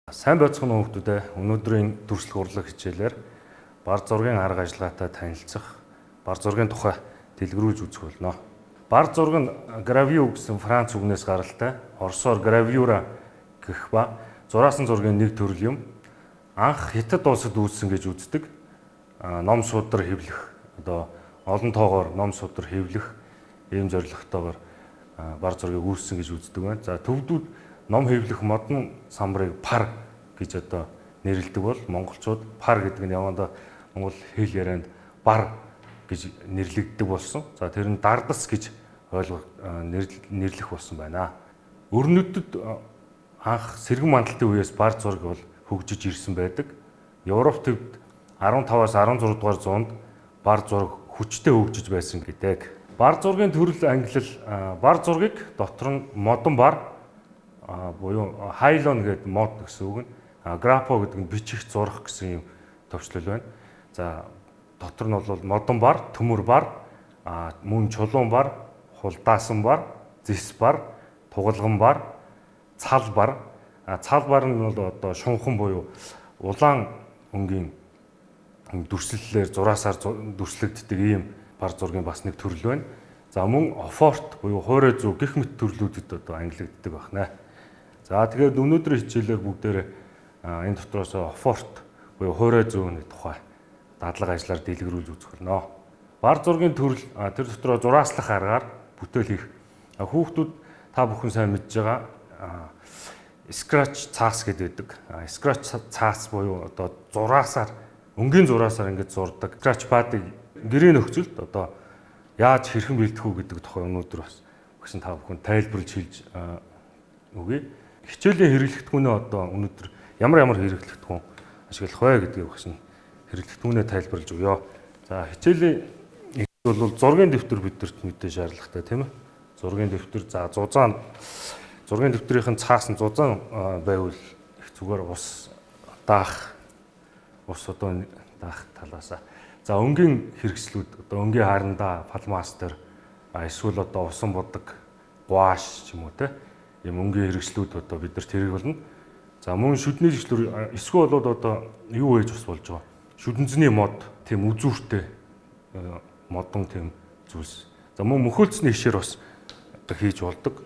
Сайн байцгаана уу хүмүүстээ. Өнөөдрийн дүрслэх урлаг хичээлээр бар зургийн арга ажиллагаатай танилцах, бар зургийн тухай дэлгэрүүлж үзэх болно. Бар зураг нь гравюр гэсэн Франц үгнээс гаралтай. Оросоор гравюра гэх ба зураасан зургийн нэг төрөл юм. Анх Хятад улсад үүссэн гэж үздэг. Ном судар хэвлэх, олон тоогоор ном судар хэвлэх ийм зорилготойгоор бар зургийг үүссэн гэж үздэг байна. За төвдүүд ном хэвлэх модон самбарыг пар гэж нэрлэдэг бол монголчууд пар гэдэг нь явандаа монгол хэл ярианд бар гэж нэрлэгддэг болсон. За тэр нь дардас гэж нэрлэх болсон байна. Өрнөдөд анх сэргэн мандалтын үеэс бар зураг бол хөгжиж ирсэн байдаг. Европ төвд 15-аас 16 дугаар зуунд бар зураг хүчтэй хөгжиж байсан гэдэг. Бар зургийн төрөл ангилал бар зургийг дотор нь модон бар буюу хайлон гэдэг мод гэсэн үг нь графо гэдэг нь бичих зурах гэсэн юм төвчлөл байна. За дотор нь бол модон бар, төмөр бар, мөн чулуун бар, хулдаасан бар, зис бар, тугалган бар, цал бар. Цал бар нь бол шунхан буюу улаан өнгийн дүрслэлээр зураасаар дүрслэгддэг ийм бар зургийн бас нэг төрөл байна. За мөн офорт буюу хуурай зүү гэх мэт төрлүүдэд ангилагддаг байна. За тэгээд өнөөдрийн хичээлээр бүгдээрээ энэ дотроос офорт буюу хуурай зүүний тухай дадлага ажиллаар дэлгэрүүлж үзэх болно. Бар зургийн төрөл тэр дотроо зурааслах аргаар бүтээл хийх. Хүүхдүүд та бүхэн сайн мэдж байгаа scratch цаас гэдэг. Scratch цаас буюу зураасаар өнгийн зураасаар ингэж зурдаг. Scratch pad-ыг гэрээ нөхцөлд яаж хэрхэн бэлдэх үү гэдэг тухай өнөөдөр бас багш та бүхэн тайлбарлаж хэлж өгье. Хичээлийн хэрэглэгдэхүүнээ өнөөдөр ямар хэрэглэгдэхүүн ашиглах вэ гэдгийг багш нь хэрэглэгдэхүүнээ тайлбарлаж өгье. За хичээлийн бол зургийн дэвтэр бидэрт мэдээ шаардлагатай тийм ээ. Зургийн дэвтэр за зузаан зургийн дэвтрийн цаас нь зузаан байвал их зүгээр ус даах талаасаа. За өнгийн хэрэгслүүд өнгийн харандаа палмастер эсвэл усан бодог гуаш ч юм уу те ийм өнгийн хэрэгслүүд бидэрт хэрэг болно. За мөн шүдний жиглэр эсвэл юу ээж бас болж байгаа. Шүдэнцний мод тийм үзүүртэй модон тийм зүйлс. За мөн мөхөлцсний ишээр бас хийж болдог.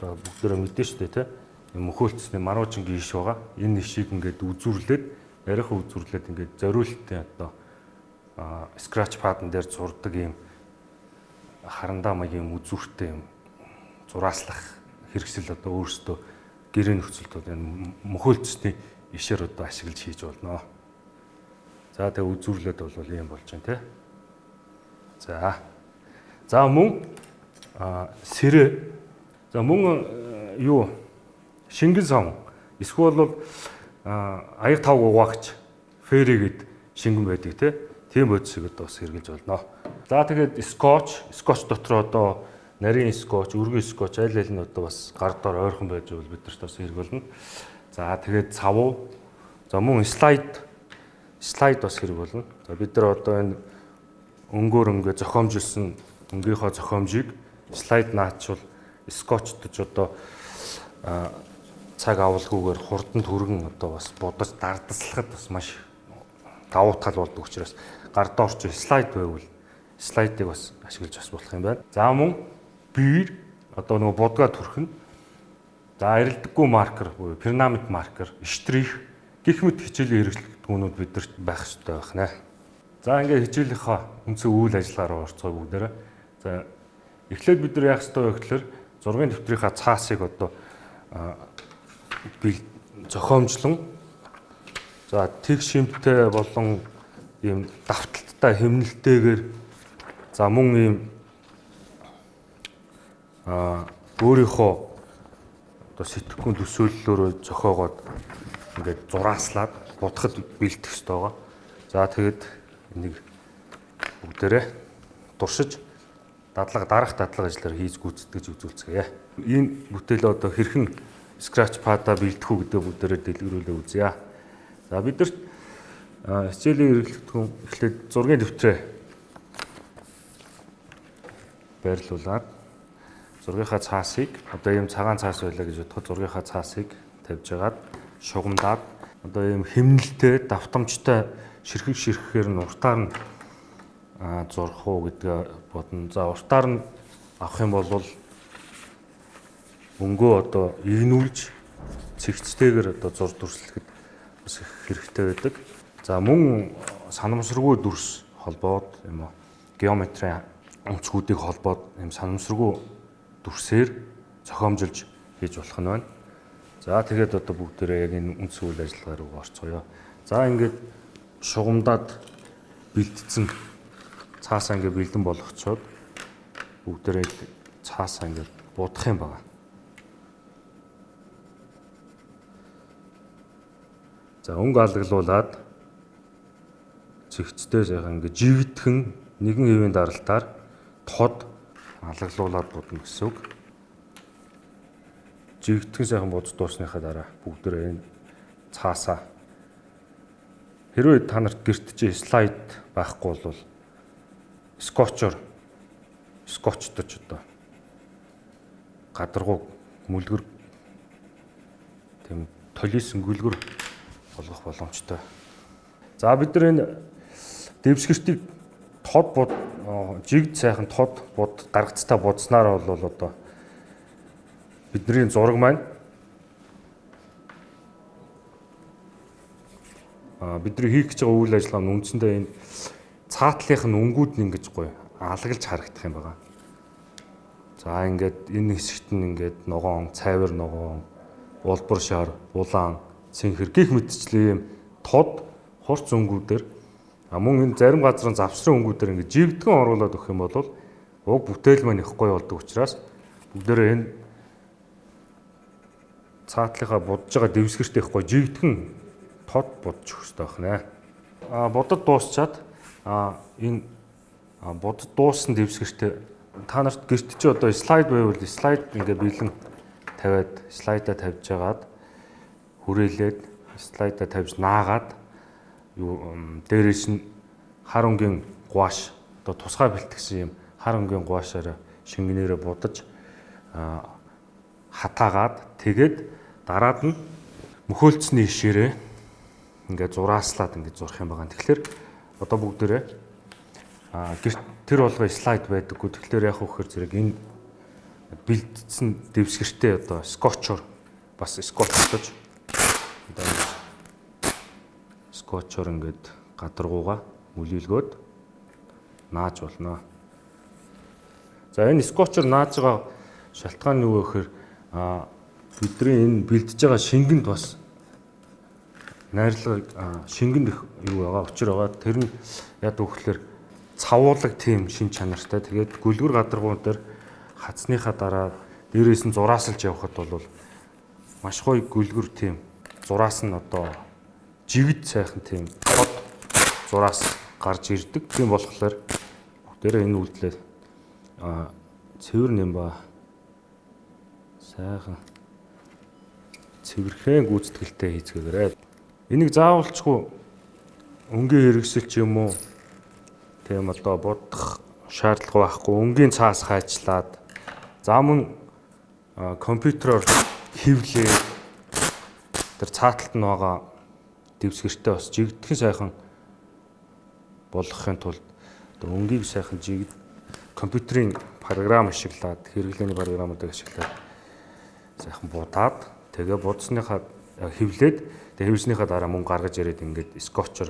Бүгдээрээ мэдэн шүү дээ те. Мөхөлцсний маруучингийн иш байгаа. Энэ ишийг ингээд үзүүрлээд яриахан үзүүрлээд ингээд зориултын scratch pad-н дээр зурдаг ийм харандаа маягийн үзүүртэй юм зурааслах хэрэгсэл өөрсдөө гэрээ нөхцөлд энэ мөхөлцсний ишээр ашиглаж хийж болно. За тэгээ үзүүрлээд бол ийм болж байна те. За мөн сэрэ. За мөн юу шингэн сон эсвэл аяг тав угаагч фэригэд шингэн байдаг те. Тийм бодисыг бас хэрэгжилж болно. За тэгээд скотч дотроо нарийн скотч, өргөн скотч аль нь бас гар дор ойрхон байж бол бидэрт бас хэрэг болно. За тэгээд цавуу. За мөн слайд бас хэрэг болно. За бид нар энэ өнгөөр ингээ зохиомжилсан öngийнхөө зохиомжийг слайд наачвал скотчдож цаг авалгүйгээр хурдан түргэн бас будаж дардаслахад бас маш давуу тал болдог учраас гар доорч слайд байвал слайдыг бас ашиглаж бас болох юм байна. За мөн биер нөгөө будгаа түрхэн. За арилдаггүй маркер буюу перманент маркер, штрих гэх мэт хичээлийн хэрэглэгдэхүүнүүд бидэрт байх ёстой байна. За ингээд хичээлийнхаа үндсэн үйл ажиллагаа руу орцгоё бүгдээрээ. За эхлээд бид нар яах ёстой вэ гэхээр зургийн дэвтрийнхаа цаасыг зохиомжлон за тэг шимттэй болон ийм давталттай хэмнэлтэйгээр за мөн ийм өөрийнхөө сэтгэхүйн төсөөллөөрөө зохиогоод ингээд зурааслаад будахад бэлдэх ёстой байгаа. За тэгэд энийг бүгдээрээ туршиж дараах дадлага ажиллаар хийж гүйцэтгэж үзүүлцгээе. Энэ бүтээл хэрхэн scratch pad-а бэлдэх үү гэдэг бүгдээрээ дэлгэрүүлээ үзье. За бидэрт хичээлийн хэрэглэгдэхүүн эхлээд зургийн дэвтрээ байрлуулад зургийнхаа цаасыг ийм цагаан цаас байлаа гэж бодоход зургийнхаа цаасыг тавьж агаад шугамдаад одоо ийм хэмнэлтэй давтамжтай ширхэхээр нь уртаар нь зурх уу гэдгээ бодно. За уртаар нь авах юм бол өнгөө одоо игнүүлж цэгцтэйгээр одоо зур дүрслэхэд бас их хэрэгтэй байдаг. За мөн санамсаргүй дүрс холбоод юм уу геометрийн онцгүүдийг холбоод юм санамсаргүй дүрсээр зохиомжилж хийж болох нь байна. За тэгээд одоо бүгдээрээ яг энэ үндс үйл ажиллагаа руу орцгоё. За ингээд шугамдаад бэлдсэн цаасаа ингээд бэлдэн болгочоод бүгдээрээ цаасаа ингээд будах юм байна. За өнгө алгалуулад цэгцтэй сайхан ингээд жигдхэн нэгэн хэвийн даралтаар тод алгалуулад будна гэсэн үг. Жигдхэн сайхан будж дуусныхаа дараа бүгдээрээ энэ цаасаа хэрвээ та нарт гэрт чи слайд байхгүй бол скотчтож одоо гадаргуу мүлгэр тийм толисон гүлгэр болгох боломжтой. За бид нар энэ дэвсгэртийг жигд сайхан тод бод гаргацтай бодсноор бол одоо бидний зураг маань бидний хийх гэж байгаа үйл ажиллагаа нь үндсэндээ энэ цаатлынх нь өнгүүд нь ингэж гоё алгалж харагдах юм байна. За ингээд энэ хэсэгт нь ингээд ногоон, цайвар ногоон, улбар шар, улаан, цэнхэр гих мэтчлээ юм тод хурц өнгүүдээр мөн энэ зарим газрын завсрын өнгүүдээр ингээд жигдгэн оруулаад өгөх юм бол уг бүтээл маань их гоё болдог учраас бүгдээрээ энэ цаатлынхаа будж байгаа дэвсгэрт их гоё жигдгэн тод будж өгөх хэрэгтэй байна. Будад дуусчаад энэ будад дууссан дэвсгэрт та нарт гэрт чи одоо слайд байвал слайд ингээ бэлэн тавиад слайдаа тавьж жагаад хүрээлээд слайдаа тавьж наагаад дээрээс нь хар өнгийн гуаш одоо тусгай бэлтгэсэн юм хар өнгийн гуашаараа шингэнээрээ будаж хатаагаад тэгээд дараад нь мөхөөлцсөний ишээрээ ингээд зурааслаад ингээд зурх юм байна. Тэгэхээр одоо бүгдээрээ гэрт тэр болгоо слайд байдаггүй. Тэгэхээр яг хөөхөр зэрэг энэ бэлдсэн дэвсгэртээ одоо скотчор бас скотчтож скотчор ингээд гадаргууга мүлэлгөөд нааж болно. За энэ скотчор нааж байгаа шалтгаан нь юу вэ гэхээр бидний энэ бэлдэж байгаа шингэнд бас найрлага шингэнд их юу байгаа учир байгаа. Тэр нь яд өгөхлөөр цавуулаг тийм шин чанартай. Тэгээд гүлгэр гадаргуун дээр хацсныхаа дараа дээрээс нь зураасалж явхад бол маш гоё гүлгэр тийм зураас нь одоо жигд сайхан тийм хот зураас гарч ирдэг. Тийм болохоор бүгдээрээ энэ үйлдэлээ цэвэр нэмба сайхан цэвэрхэн гүйцэтгэлтэй хийцгээгээрэй. Энийг заавалчгүй өнгийн хэрэгсэл ч юм уу тийм одоо будах шаардлага байхгүй. Өнгийн цаас хайчлаад за мөн компьютероор хэвлээ тэр цааталт нь байгаа дэвсгэртээ бас жигдхэн сайхан болгохын тулд өнгийг сайхан жигд компьютерийн програм ашиглаад хэрэглээний програмуудыг ашиглаад сайхан будаад тэгээ будсныхаа хэвлээд тэгээ хэвлснийхаа дараа мөн гаргаж ирээд ингээд скотч.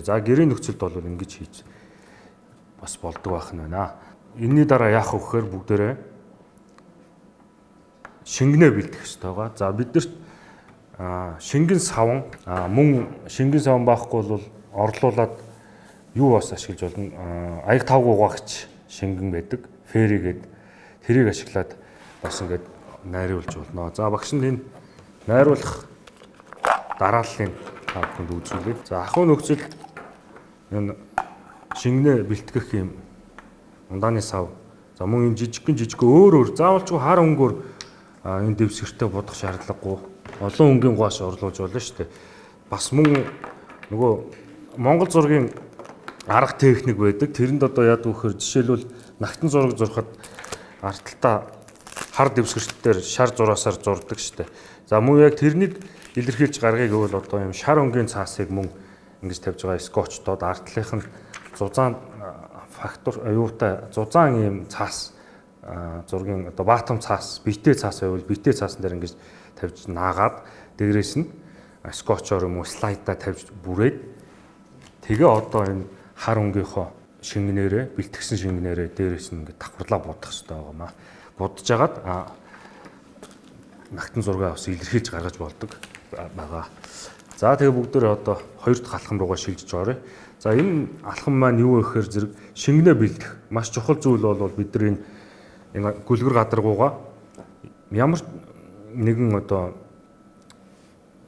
За гэрийн нөхцөлд бол ингэж хийж бас болдог байх нь байна. Энийний дараа яах вэ гэхээр бүгдээрээ шингэнэ бэлдэх хэрэгтэй байгаа. За биднэрт шингэн савн мөн шингэн савн байхгүй бол орлуулад юу бас ашиглаж болно. Аяг тавг угаагч шингэн байдаг. Фэригээд тэрийг ашиглаад бас ингээд найруулж болно. За багш нь энэ найруулах дарааллын бүхэнд үзүүлээ. За ахуй нөхцөл энэ шингэнэ бэлтгэх юм ундааны сав. За мөн энэ жижиг өөр заавалчгүй хар өнгөөр энэ дэвсгэртээ будах шаардлагагүй. Олон өнгийн гуаш орлуулж болно шүү дээ. Бас мөн нөгөө Монгол зургийн арга техник байдаг. Тэрэнд одоо яд вөхөр жишээлбэл нагтан зураг зурхад арталтаа хар дэвсгэртээр шар зураасаар зурдаг штэ. За мөн яг тэрнийг илэрхийлж гаргыг гэвэл одоо юм шар өнгийн цаасыг мөн ингэж тавьж байгаа скотчдод артлынх нь зузаан фактор юутай зузаан ийм цаас зургийн одоо баатам цаас, битээ цаас байвал битээ цаасан дээр ингэж тавьж наагаад дээрээс нь скотчоор юм уу слайдаа тавьж бүрээд тэгээ одоо энэ хар өнгийнхөө шингэнээрээ бэлтгэсэн шингэнээрээ дээрээс нь ингэ давхарлаа будах хэрэгтэй байгаа маа. Будж агаад нагтан зургаа бас илэрхийлж гаргаж болдог байгаа. За тэгээ бүгдөө одоо хоёр дахь алхам руугаа шилжиж байгаа. За энэ алхам маань юу вэ гэхээр зэрэг шингэнэ бэлдэх маш чухал зүйл бол бидний энэ гүлгэр гадаргуугаа ямар нэгэн одоо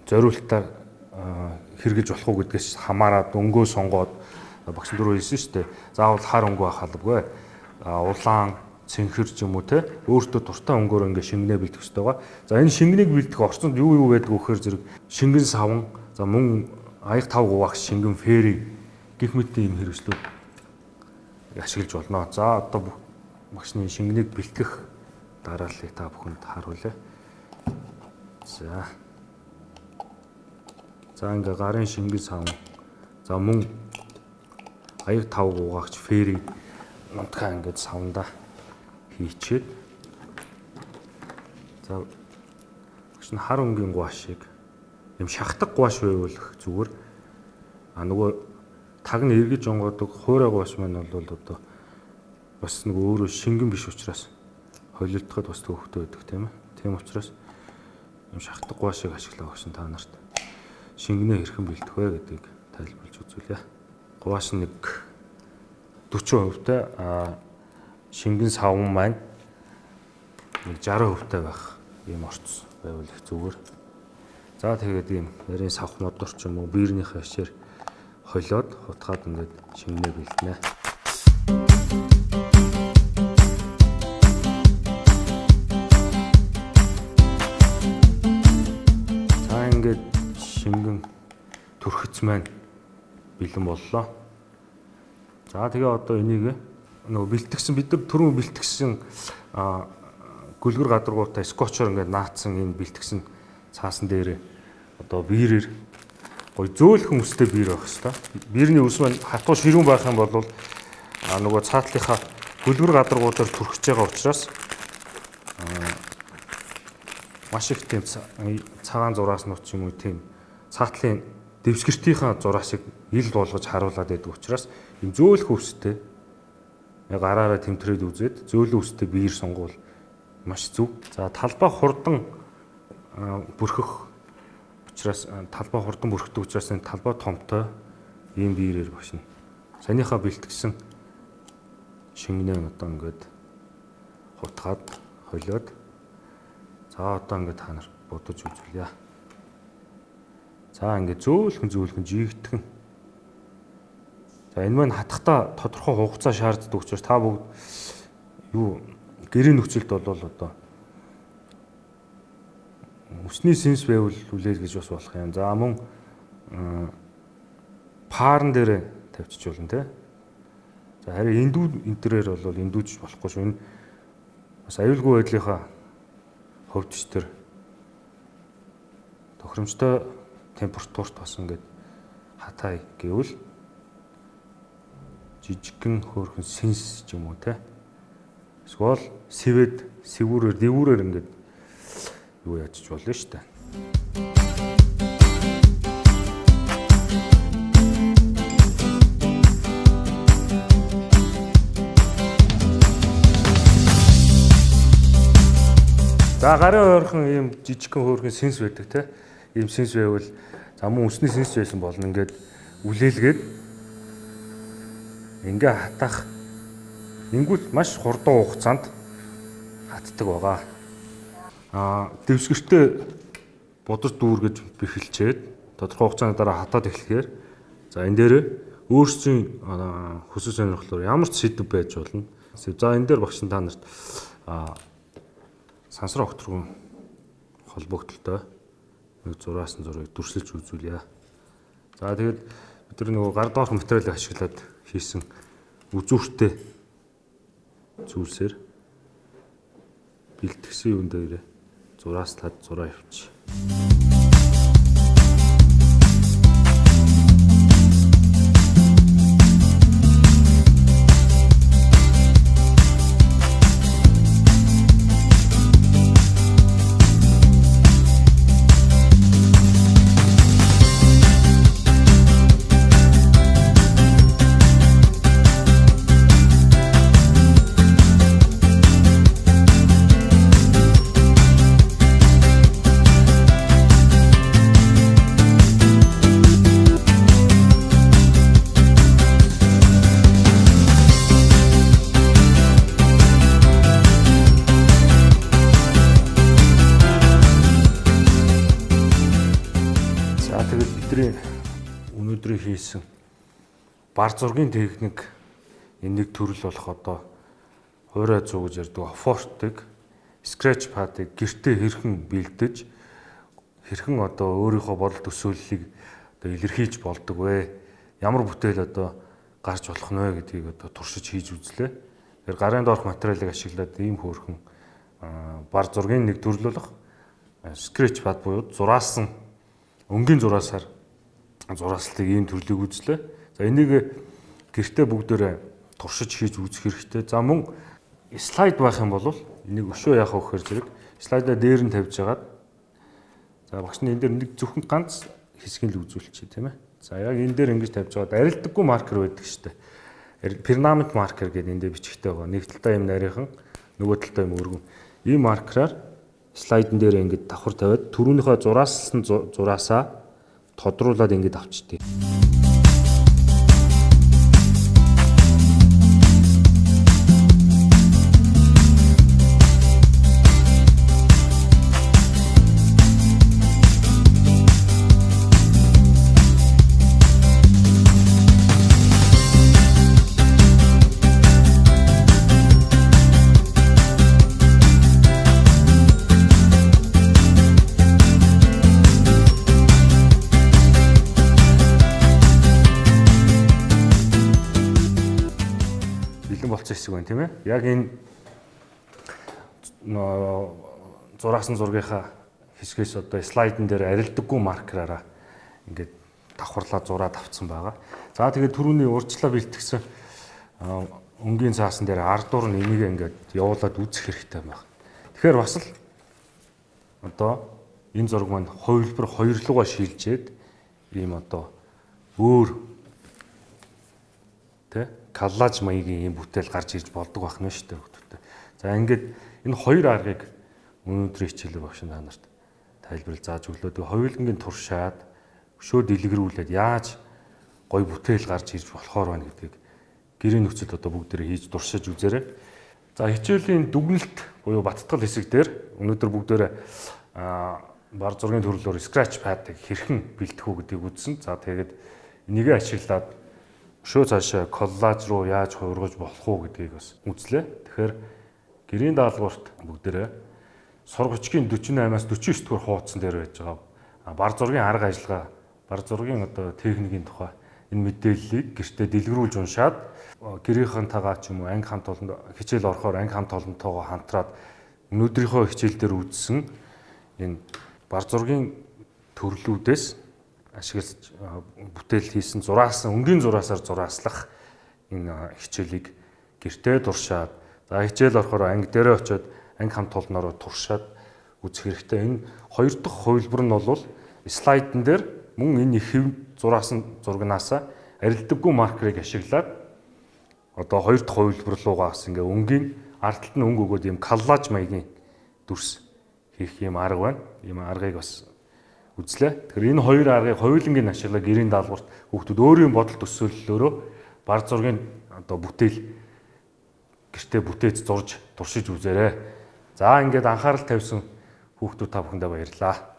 зориултаар хэрэгжилж болох уу гэдгээс хамаарат өнгөө сонгоод багш дөрөв хэлсэн шүү дээ. Заавал хар өнгө байх албагүй. Улаан, цэнхэр ч юм уу те өөртөө дуртай өнгөөр ингээ шингэнэ бэлдэх хэрэгтэй байгаа. За энэ шингэнийг бэлдэх орчинд юу байдаг вэ гэхээр зэрэг шингэн савн, за мөн аяг тав гувах шингэн фэри гэх мэт ийм хэрэгслүүд ашиглаж болно. За одоо багшны шингэнийг бэлтгэх дарааллыг та бүхэнд харуулъя. За ингээ гарын шингэн савн, за мөн аяг тав гуугаач фэри нутгаа ингээд савнда хийчихэд за багш нь хар өнгийн гуашийг юм шахдаг гуаш байвал зүгээр нөгөө таг нь эргэж онгодог хуурай гуаш маань бол одоо бас нэг өөрөө шингэн биш учраас холилдоход бас төвхтэй байдаг тийм ээ. Тийм учраас юм шахдаг гуашийг ашиглаа багш та нарт шингэнээ хэрхэн бэлдэх вэ гэдгийг тайлбарлаж үзүүлье. Гуаш нэг 40% та шингэн савн маань нэг 60% байх ийм орц байвал их зүгээр. За тэгээд ийм нарийн савх модор ч юм уу биернийхээ хашээр холиод хутгаад ингээд шингэнээ бэлдэнэ. За ингээд шингэн төрхөц маань бэлэн боллоо. За тэгээ одоо энийг нөгөө бэлтгэсэн бид нар түрүүн бэлтгэсэн гүлгэр гадаргуутай скотчоор ингээд наацсан энэ бэлтгэсэн цаасан дээр одоо биерээр гой зөөлхөн өстэй биер байх хэвээр. Биерний өс маань хатуу ширүүн байх юм бол нөгөө цаатлынхаа гүлгэр гадаргуудаар түрхэж байгаа учраас маш их тийм цагаан зураас нь ч юм уу тийм цаатлын дэвсгэртийнхаа зураасыг ил болгож харуулад байдаг учраас юм зөөлхөн өстэй яг араараа тэмтрээд үзээд зөөлөн өстэй биер сонгуул маш зөв. За талбай хурдан бүрхэх учраас талбай хурдан бүрхдэг учраас энэ талбай томтой ийм биерээр багшна. Санийхаа бэлтгэсэн шингэнээ одоо ингээд хутгаад холиод за одоо ингээд та нар бодож үзүүлье. За ингээд зөөлхөн жигтгэн. За энэ маань хатгахта тодорхой хугацаа шаарддаг учраас та бүгд юу гэрийн нөхцөлд бол одоо өсний сэнс байвал үлээл гэж бас болох юм. За мөн паарн дээр тавьчих болно те. За харин эндүү энтрээр бол эндүүж болохгүй шүү. Энэ бас аюулгүй байдлынхаа хувьд ч тэр тохиромжтой температурт бас ингээд хатай гэвэл жижигхэн хөөрхөн сэнс ч юм уу те. Эсвэл сэвэд сэвүүрээр дэвүүрээр ингээд юу яаж болно шүү дээ. За гарын ойрхон ийм жижигхэн хөөрхөн сэнс байдаг те. Ийм сэнс байвал за мөн өсний сэнс байсан болно ингээд үлээлгээд ингээ хатах ингүүл маш хурдан хугацаанд хатдаг байгаа. Дэвсгэртээ бодож дүүргэж бэхэлчээд тодорхой хугацааны дараа хатаад эхлэхээр за энэ дээр өөрсдийн хүсэл сонирхлоор ямар ч сэдв байж болно. За энэ дээр багш та нарт сансар огторгон холбогдолтой нэг зураасан зургийг дүрсэлж үзүүлье. За тэгээд бид нар нөгөө гар доорх материалыг ашиглаад хийсэн үзүүртэй зүйлсээр бэлтгэсэн юм дээр зураас тад зураа явчих. Бидний өнөөдрийн хийсэн бар зургийн техник энэ нэг төрөл болох одоо хуурай зүү гэж ярьдаг фортыг скретч падыг гэртээ хэрхэн бэлдэж хэрхэн одоо өөрийнхөө бодол төсөөллийг одоо илэрхийлж болдог вэ? Ямар бүтээл одоо гарч болох нь вэ гэдгийг одоо туршиж хийж үзлээ. Тэгэхээр гарын доорх материалыг ашиглаад ийм хөөрхөн бар зургийн нэг төрөл болох скретч пад буюу зураасан өнгийн зураасаар зураалтыг ийм төрлийг үзлээ. За энийг гэртээ бүгдээрээ туршиж хийж үзэх хэрэгтэй. За мөн слайд байх юм бол энийг өшөө яах вэ гэхээр зэрэг слайдаа дээр нь тавьж агаад за багш нь энэ дээр нэг зөвхөн ганц хэсгийг л үзүүлчихье тийм ээ. За яг энэ дээр ингэж тавьж агаад арилдаггүй маркер байдаг шүү дээ. Перманент маркер гэдэг энэ дээр бичигтэй байгаа. Нэг талдаа юм нарийнхан, нөгөө талдаа юм өргөн. Ийм маркераар слайдн дээр ингэж давхар тавиад түрүүнийхөө зураасан зураасаа тодруулаад ингэж авчдээ. Болцсон хэсэг байна тийм ээ. Яг энэ зураасан зургийнхаа хэсгээс одоо слайдн дээр арилдаггүй маркераараа ингээд давхарлаа зураад авцсан байгаа. За тэгээд түрүүний урьдчилан бэлтгэсэн өнгийн цаасан дээр ардуур нь энийг ингээд явуулаад үзэх хэрэгтэй байна. Тэгэхээр бас л одоо энэ зураг маань хувилбар хоёрлогоо шилжээд ийм одоо өөр тэ коллаж маягийн юм бүтээл гарч ирж болдог байх нь шүү дээ хүмүүстээ. За ингээд энэ хоёр аргыг өнөөдрийн хичээлээр багш та нарт тайлбарлаж зааж өглөөд хоёулангийн туршаад өшөө дэлгэрүүлээд яаж гой бүтээл гарч ирж болохоор байна гэдгийг гэрийн нөхцөлд одоо бүгдээрээ хийж туршиж үзээрэй. За хичээлийн дүгнэлт буюу баттгал хэсэг дээр өнөөдөр бүгдээрээ бар зургийн төрлөөр scratch pad-ыг хэрхэн бэлтэх үү гэдгийг үзсэн. За тэгээд энийг ашиглаад өшөө цаашаа коллаж руу яаж хувиргаж болох уу гэдгийг бас үзлээ. Тэгэхээр гэрийн даалгаварт бүгдээрээ сургачгийн 48-аас 49 дугаар хуудсан дээр байж байгаа бар зургийн арга ажиллагаа, бар зургийн одоо техникийн тухай энэ мэдээллийг гэртээ дэлгэрүүлж уншаад гэрийнхэнтэйгээ ч юм уу анги хамт олонд хичээл орохоор анги хамт олонтойгоо хамтраад өнөөдрийнхөө хичээл дээр үзсэн энэ бар зургийн төрлүүдээс ашиглаж бүтээл хийсэн зураасан өнгийн зураасаар зурааслах энэ хичээлийг гэртээ туршаад за хичээл орохоор анги дээрээ очиод анги хамт олнороо туршаад үзэх хэрэгтэй. Энэ хоёр дахь хувилбар нь бол слайдн дээр мөн энэ хэв зураасан зурганаасаа арилдаггүй маркерыг ашиглаад одоо хоёр дахь хувилбар руугаа бас ингээ өнгийн ард талд нь өнгө өгөөд ийм коллаж маягийн дүрс хийх юм арга байна. Ийм аргыг бас үзлээ. Тэгэхээр энэ хоёр аргыг хоёулангийн ашиглаа гэрийн даалгаварт хүүхдүүд өөрийн бодол төсөөллөөрөө бар зургийн одоо бүтээл гэртээ бүтээж зурж туршиж үзээрэй. За ингээд анхаарал тавьсан хүүхдүүд та бүхэндээ баярлалаа.